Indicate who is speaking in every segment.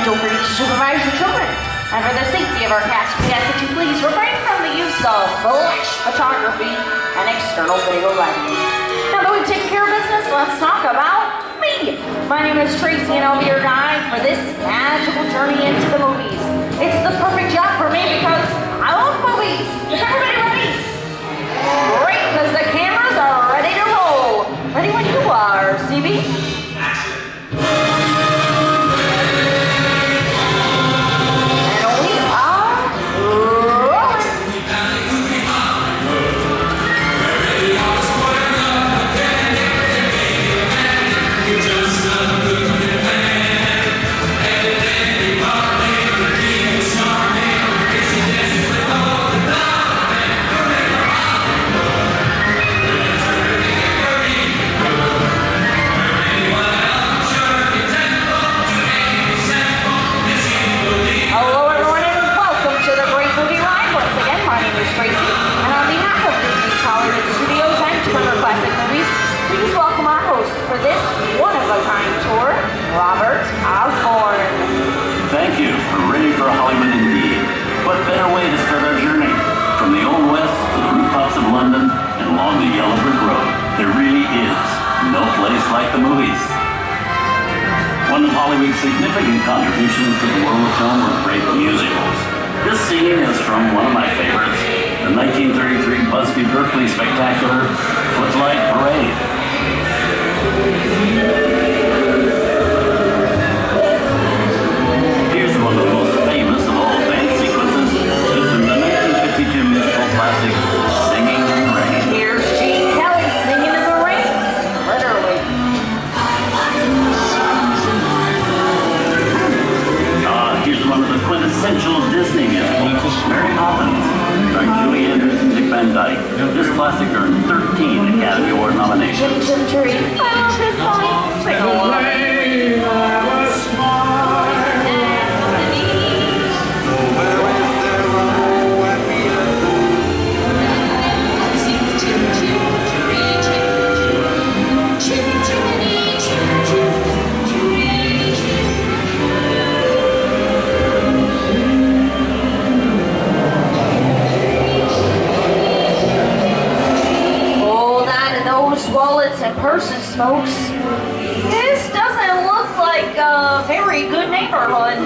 Speaker 1: don't forget to supervise your children. And for the safety of our cast, we ask that you please refrain from the use of flash photography and external video lighting. Now that we've taken care of business, let's talk about me. My name is Tracy, and I'll be your guide for this magical journey into the movies. It's the perfect job for me because I love movies. Is everybody ready? Great, because the cameras are ready to roll. Ready when you are, CB.
Speaker 2: Thank you. We're ready for Hollywood indeed. What better way to start our journey? From the Old West to the rooftops of London and along the Yellow Brick Road, there really is no place like the movies. One of Hollywood's significant contributions to the world of film were great musicals. This scene is from one of my favorites, the 1933 Busby Berkeley spectacular, Footlight Parade. One of the most famous of all dance sequences is in the 1952 musical classic, Singing in the Rain.
Speaker 1: Here's Gene Kelly singing in the rain, literally.
Speaker 2: Here's one of the quintessential Disney musicals, Mary Poppins, starring Julie Andrews and Dick Van Dyke. This classic earned 13 Academy Award nominations.
Speaker 1: I love this song. Sing along. Wallets and purses, folks. This doesn't look like a very good neighborhood.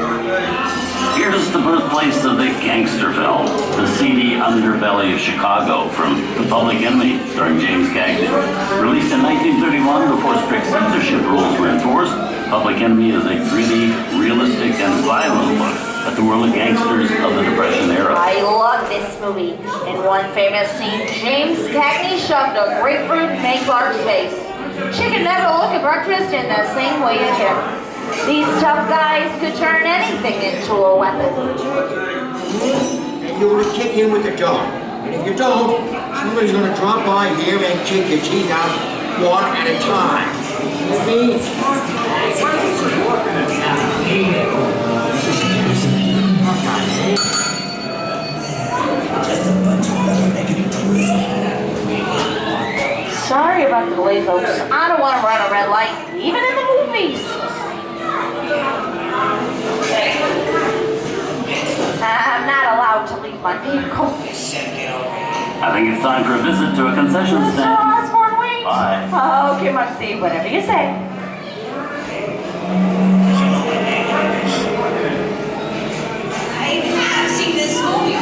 Speaker 2: Here's the birthplace of the gangster film, the seedy underbelly of Chicago from The Public Enemy, starring James Cagney. Released in 1931 before strict censorship rules were enforced, Public Enemy is a gritty, realistic, and violent look at the world of gangsters of the Depression era.
Speaker 1: I love this movie. In one famous scene, James Cagney shoved a grapefruit in May Clark's face. She could never look at breakfast in the same way again. These tough guys could turn anything into a weapon.
Speaker 3: And you ought to kick in with the dog. And if you don't, somebody's going to drop by here and kick your teeth out one at a time. See?
Speaker 1: Sorry about the delay, folks. I don't want to run a red light, even in the movies. I'm not allowed to leave my vehicle.
Speaker 2: I think it's time for a visit to a concession
Speaker 1: Mr.
Speaker 2: stand.
Speaker 1: Osborne, wait.
Speaker 2: Bye.
Speaker 1: Okay, Muncie, whatever you say.
Speaker 4: I have seen this movie.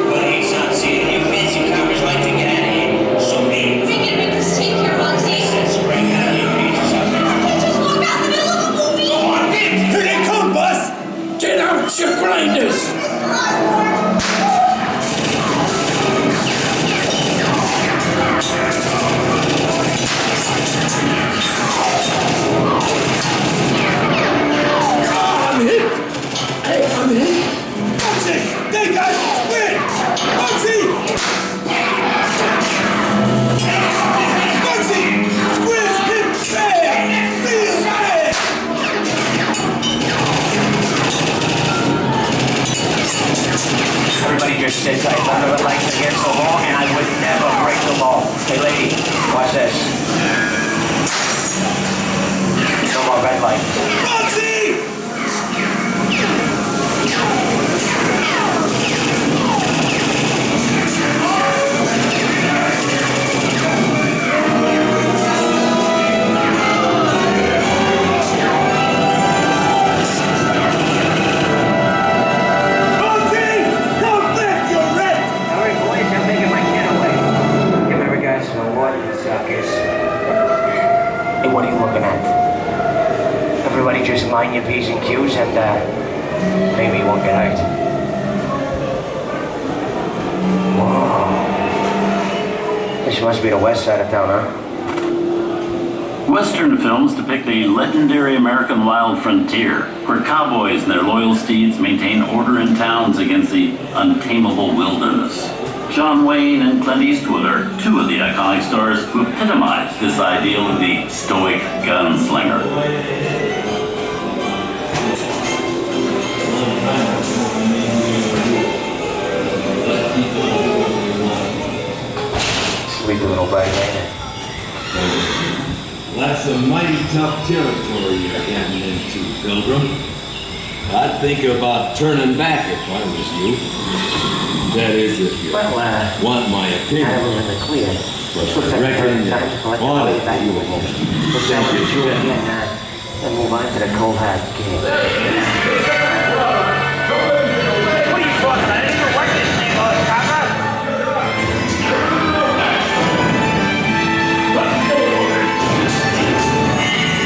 Speaker 4: But he's not seeing you fancy covers like to get out of here. So me. Take it, make us take your Muncie. That's right out of your pages up there. I can't just walk out in the middle of a movie.
Speaker 5: Come on, here they come, Buzz! Get out your grinders!
Speaker 6: just mind your P's and Q's and maybe you won't get hurt. Whoa. This must be the west side of town, huh?
Speaker 2: Western films depict the legendary American wild frontier, where cowboys and their loyal steeds maintain order in towns against the untamable wilderness. John Wayne and Clint Eastwood are two of the iconic stars who epitomize this ideal of the stoic gunslinger.
Speaker 6: Sleepy little buddy, ain't it?
Speaker 7: That's a mighty tough territory you're getting into, Pilgrim. I'd think about turning back if I was you. That is, if you want my
Speaker 6: I
Speaker 7: opinion.
Speaker 6: was in the clear.
Speaker 7: But
Speaker 6: Looks
Speaker 7: I
Speaker 6: like
Speaker 7: reckon
Speaker 6: the
Speaker 7: you
Speaker 6: time to collect the
Speaker 7: want
Speaker 6: money
Speaker 7: it.
Speaker 6: back.
Speaker 7: You will.
Speaker 6: Looks like we're through again, and move on to the cold hard game.
Speaker 5: What are you talking about? I didn't even write this name on the cover.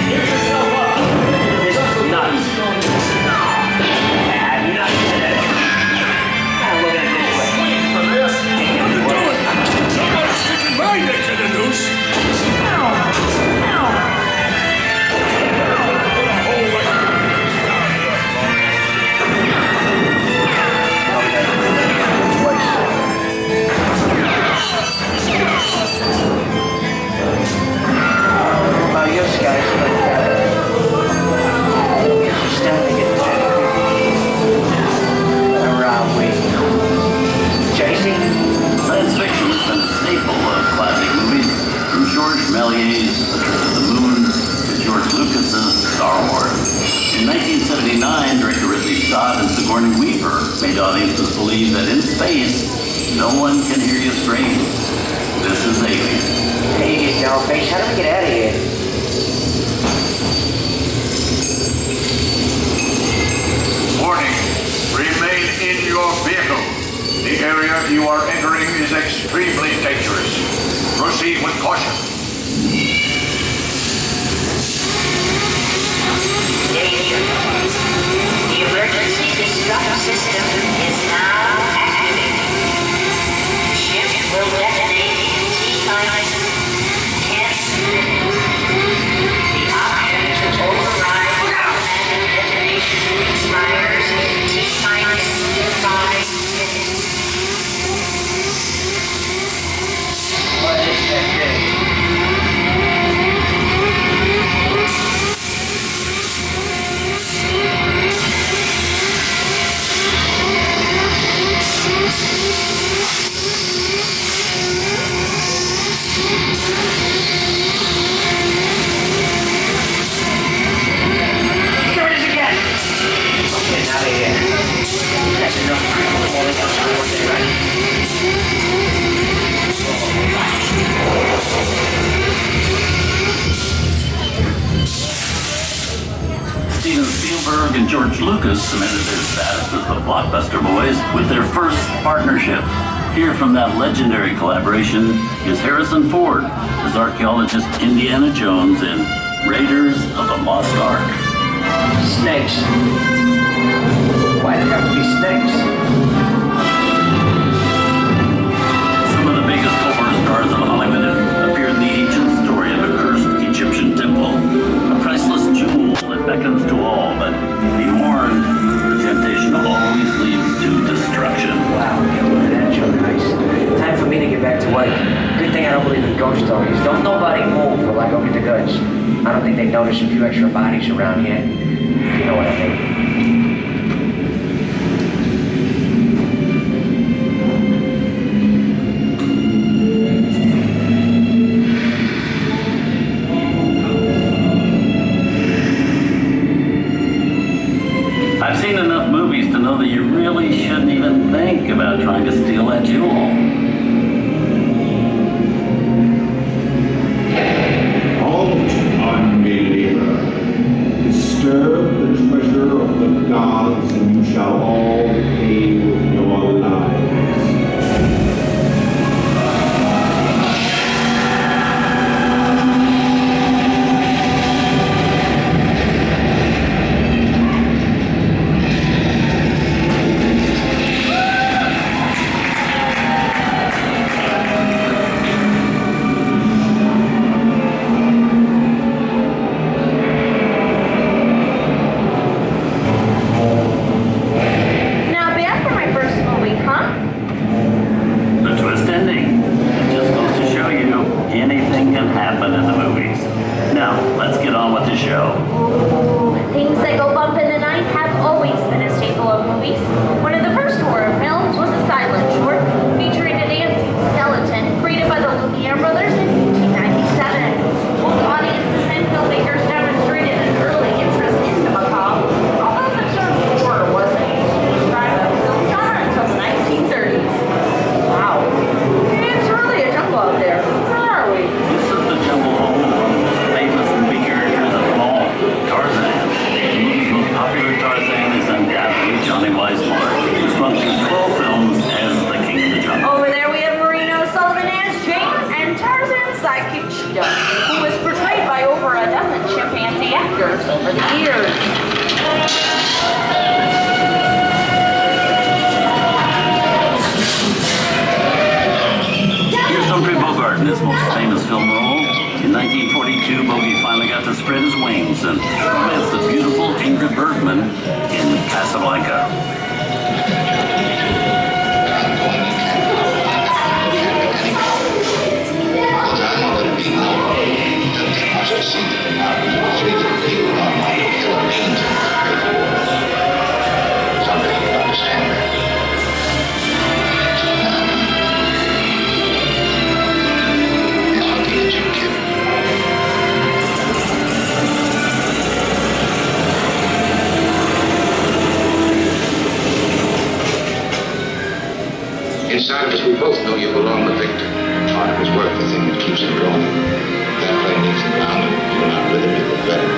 Speaker 5: Give yourself up.
Speaker 6: This is nuts. I'm nuts to this. Now look at it this way.
Speaker 5: Waiting for this. What are you doing? Somebody's sticking my neck in the noose.
Speaker 6: About you guys, but it's starting to get pretty creepy. Where are we? Jersey?
Speaker 2: Science fiction has been a staple of classic movies, from George Méliès's The Trip to the Moon to George Lucas's Star Wars. In 1979, director Ridley Scott and Sigourney Weaver made audiences believe that in space, no one can hear you scream. This is Alien.
Speaker 6: Hey, dollface, how do we get out of here?
Speaker 8: Warning, remain in your vehicle. The area you are entering is extremely dangerous. Proceed with caution.
Speaker 9: Danger. The emergency destruct system is now activated. Ship will detonate in T-minus 10 minutes. The option to override automatic detonation expires in T-minus 5 minutes.
Speaker 6: What is that thing? There it is again! I'm getting out of here. That's enough. I'm only going to one day, right?
Speaker 2: Steven Spielberg and George Lucas cemented their status as the blockbuster boys with their first partnership. Here from that legendary collaboration is Harrison Ford as archaeologist Indiana Jones in Raiders of the Lost Ark.
Speaker 6: Snakes. Why do there have to be snakes?
Speaker 2: Some of the biggest horror stars of Hollywood have appeared in the ancient story of a cursed Egyptian temple, a priceless jewel that beckons to all, but be warned, the temptation always leads to destruction.
Speaker 6: Wow, that's your nice. Time for me to get back to work. Good thing I don't believe in ghost stories. Don't nobody move while I go get the goods. I don't think they notice a few extra bodies around here. If you know what I mean.
Speaker 2: I've seen enough movies to know that you really shouldn't even think about trying to steal that jewel.
Speaker 10: Halt, unbeliever. Disturb the treasure of the gods, and you shall all pay with your lives.
Speaker 2: Northman in Casablanca.
Speaker 11: Inside of us, we both know you belong to Victor. Part of his work, the thing that keeps him going. That plane needs him ground, and you're not with him, you're better.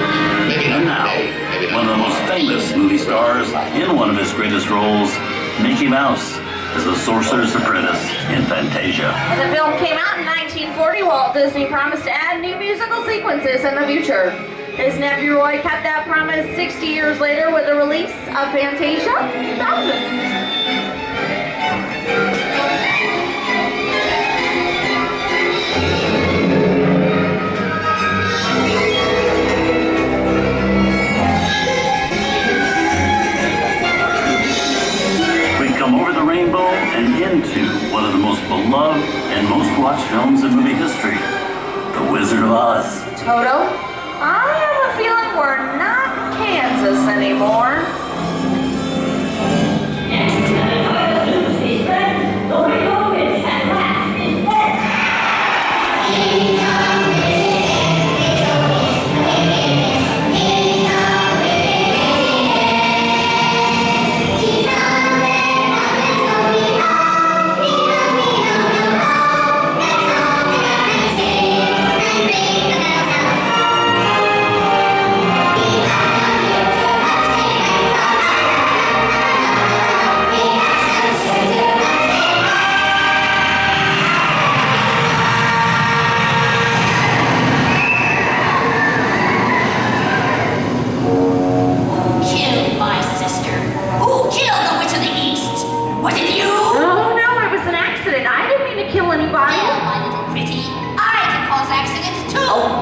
Speaker 11: Maybe not
Speaker 2: And now,
Speaker 11: today, maybe not
Speaker 2: one of the most famous movie stars in one of his greatest roles, Mickey Mouse, as the Sorcerer's Apprentice in Fantasia.
Speaker 1: When the film came out in 1940, Walt Disney promised to add new musical sequences in the future. His nephew Roy kept that promise 60 years later with the release of Fantasia 2000.
Speaker 2: And into one of the most beloved and most watched films in movie history, The Wizard of Oz.
Speaker 1: Toto, I have a feeling we're not Kansas anymore.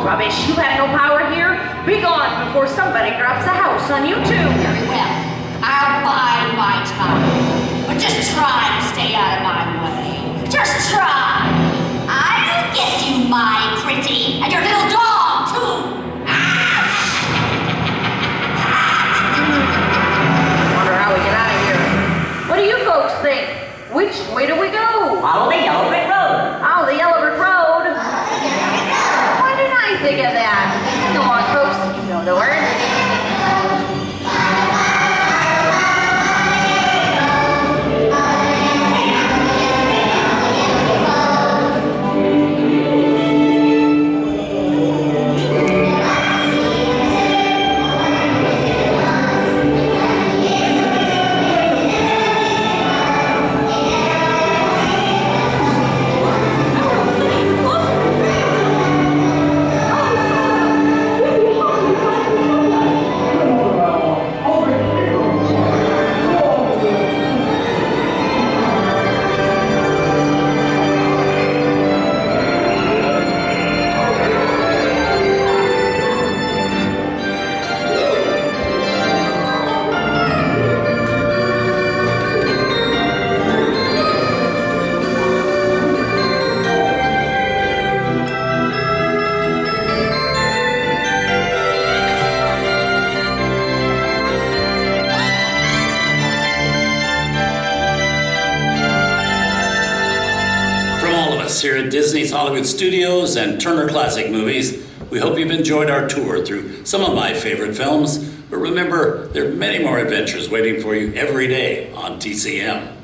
Speaker 1: Rubbish, you have no power here. Be gone before somebody drops a house on you too.
Speaker 9: Very well. I'll bide my time. But just try to stay out of my way. Just try. I'll get you, my pretty, and your little dog too.
Speaker 1: Wonder how we get out of here. What do you folks think? Which way do we go?
Speaker 12: Follow the yellow brick road.
Speaker 1: Oh, the yellow brick road. Why didn't I think of that? Go on, folks. You know the word.
Speaker 13: Here at Disney's Hollywood Studios and Turner Classic Movies, we hope you've enjoyed our tour through some of my favorite films, but remember, there are many more adventures waiting for you every day on TCM.